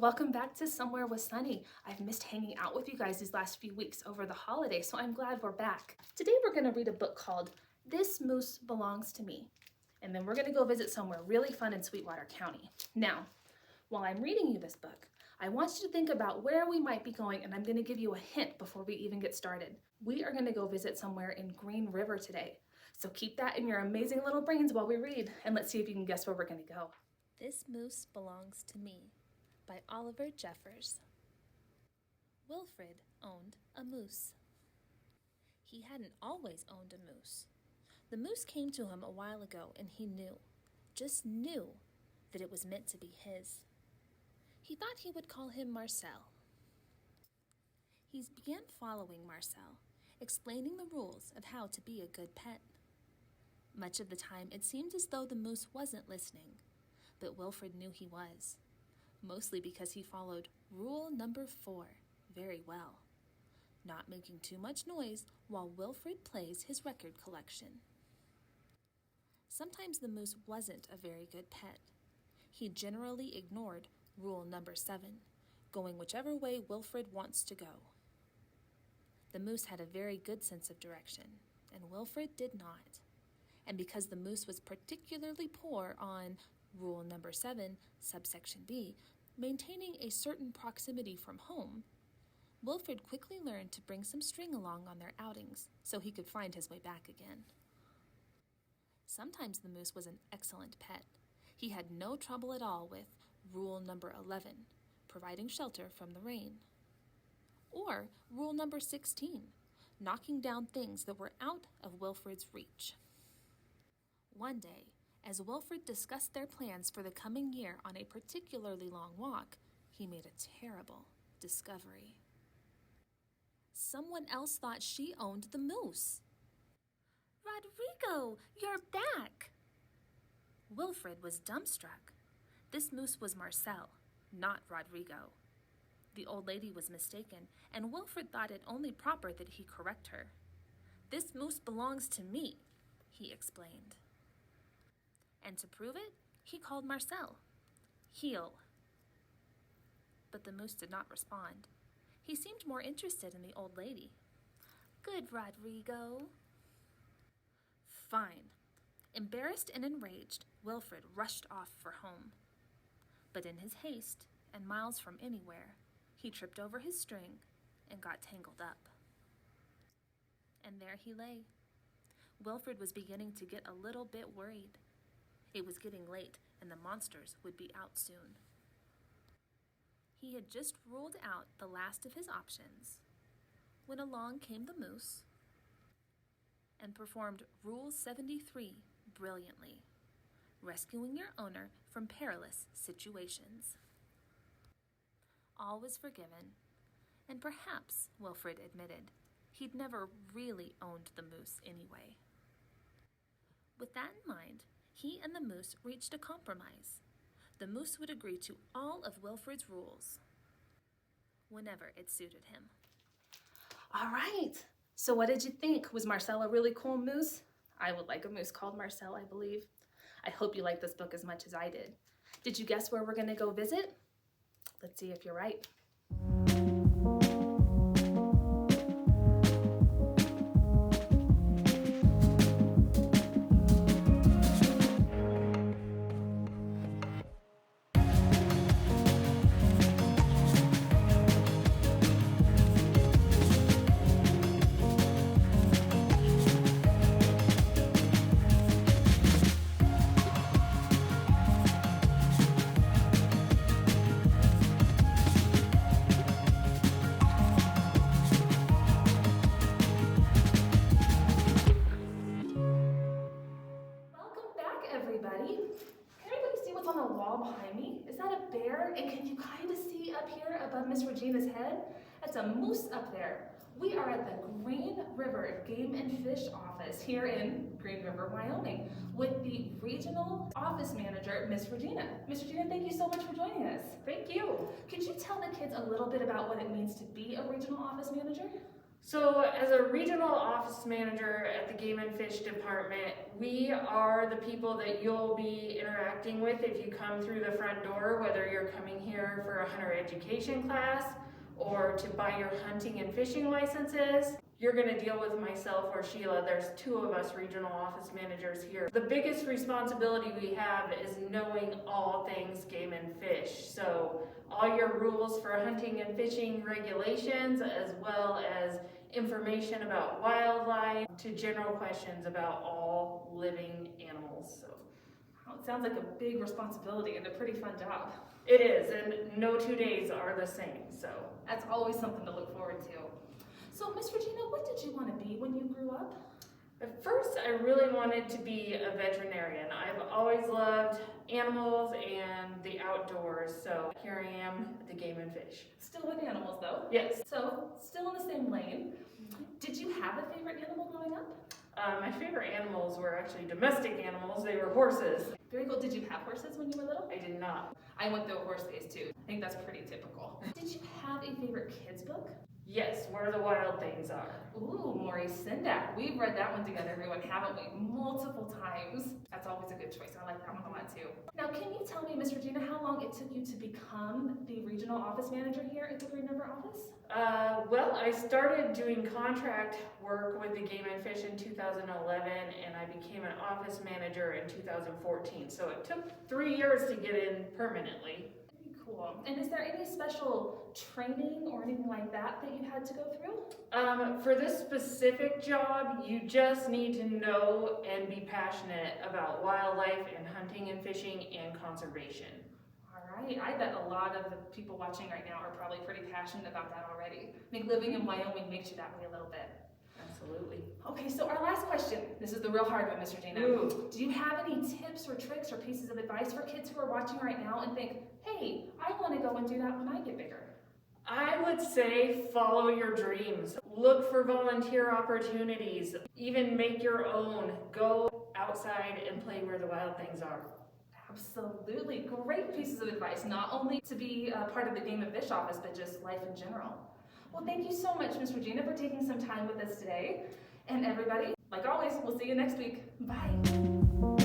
Welcome back to Somewhere with Sunny. I've missed hanging out with you guys these last few weeks over the holidays, so I'm glad we're back. Today we're going to read a book called This Moose Belongs to Me, and then we're going to go visit somewhere really fun in Sweetwater County. Now, while I'm reading you this book, I want you to think about where we might be going, and I'm going to give you a hint before we even get started. We are going to go visit somewhere in Green River today, so keep that in your amazing little brains while we read, and let's see if you can guess where we're going to go. This Moose Belongs to Me by Oliver Jeffers. Wilfred owned a moose. He hadn't always owned a moose. The moose came to him a while ago, and he just knew, that it was meant to be his. He thought he would call him Marcel. He began following Marcel, explaining the rules of how to be a good pet. Much of the time, it seemed as though the moose wasn't listening, but Wilfred knew he was. Mostly because he followed rule number 4 very well, not making too much noise while Wilfred plays his record collection. Sometimes the moose wasn't a very good pet. He generally ignored rule number 7, going whichever way Wilfred wants to go. The moose had a very good sense of direction, and Wilfred did not. And because the moose was particularly poor on rule number 7, subsection B, maintaining a certain proximity from home, Wilfred quickly learned to bring some string along on their outings so he could find his way back again. Sometimes the moose was an excellent pet. He had no trouble at all with rule number 11, providing shelter from the rain. Or rule number 16, knocking down things that were out of Wilfred's reach. One day, as Wilfred discussed their plans for the coming year on a particularly long walk, he made a terrible discovery. Someone else thought she owned the moose. "Rodrigo, you're back!" Wilfred was dumbstruck. This moose was Marcel, not Rodrigo. The old lady was mistaken, and Wilfred thought it only proper that he correct her. "This moose belongs to me," he explained. And to prove it, he called Marcel. "Heel." But the moose did not respond. He seemed more interested in the old lady. "Good, Rodrigo." Fine. Embarrassed and enraged, Wilfred rushed off for home. But in his haste, and miles from anywhere, he tripped over his string and got tangled up. And there he lay. Wilfred was beginning to get a little bit worried. It was getting late, and the monsters would be out soon. He had just ruled out the last of his options when along came the moose and performed Rule 73 brilliantly, rescuing your owner from perilous situations. All was forgiven, and perhaps, Wilfred admitted, he'd never really owned the moose anyway. With that in mind, he and the moose reached a compromise. The moose would agree to all of Wilfred's rules whenever it suited him. All right, so what did you think? Was Marcel a really cool moose? I would like a moose called Marcel, I believe. I hope you like this book as much as I did. Did you guess where we're going to go visit? Let's see if you're right. Everybody. Can everybody see what's on the wall behind me? Is that a bear? And can you kind of see up here above Miss Regina's head? That's a moose up there. We are at the Green River Game and Fish office here in Green River, Wyoming, with the regional office manager, Miss Regina. Miss Regina, thank you so much for joining us. Thank you. Could you tell the kids a little bit about what it means to be a regional office manager? So as a regional office manager at the Game and Fish Department, we are the people that you'll be interacting with if you come through the front door, whether you're coming here for a hunter education class or to buy your hunting and fishing licenses. You're going to deal with myself or Sheila. There's two of us regional office managers here. The biggest responsibility we have is knowing all things game and fish. So all your rules for hunting and fishing regulations, as well as information about wildlife, to general questions about all living animals. So Wow, it sounds like a big responsibility and a pretty fun job. it is, and no 2 days are the same. So That's always something to look forward to. So, Miss Regina, what did you want to be when you grew up? at first, I really wanted to be a veterinarian. I've always loved animals and the outdoors, so here I am at the Game and Fish. Still with animals, though. Yes, So, still in the same lane. Did you have a favorite animal growing up? my favorite animals were actually domestic animals. They were horses. Very cool. Did you have horses when you were little? I did not. I went through a horse phase too. I think that's pretty typical. Did you have a favorite kids book? Yes, Where the Wild Things Are. Ooh, Maurice Sendak. We've read that one together, everyone, haven't we? Multiple times. That's always a good choice. I like that one a lot too. Now, can you tell me, Miss Regina, how long it took you to become the regional office manager here at the Green River office? Well, I started doing contract work with the Game and Fish in 2011, and I became an office manager in 2014. So it took 3 years to get in permanently. Very cool. And is there any special training or anything like that that you had to go through? For this specific job, you just need to know and be passionate about wildlife and hunting and fishing and conservation. All right, I bet a lot of the people watching right now are probably pretty passionate about that already. I think living in Wyoming makes you that way a little bit. Absolutely. Okay, so our last question. This is the real hard one, Mr. Regina. Ooh. Do you have any tips or tricks or pieces of advice for kids who are watching right now and think, hey, I want to go and do that when I get bigger? I would say follow your dreams. Look for volunteer opportunities. Even make your own. Go outside and play where the wild things are. Absolutely. Great pieces of advice, not only to be a part of the Game and Fish office, but just life in general. Well, thank you so much, Ms. Regina, for taking some time with us today. And everybody, like always, we'll see you next week. Bye.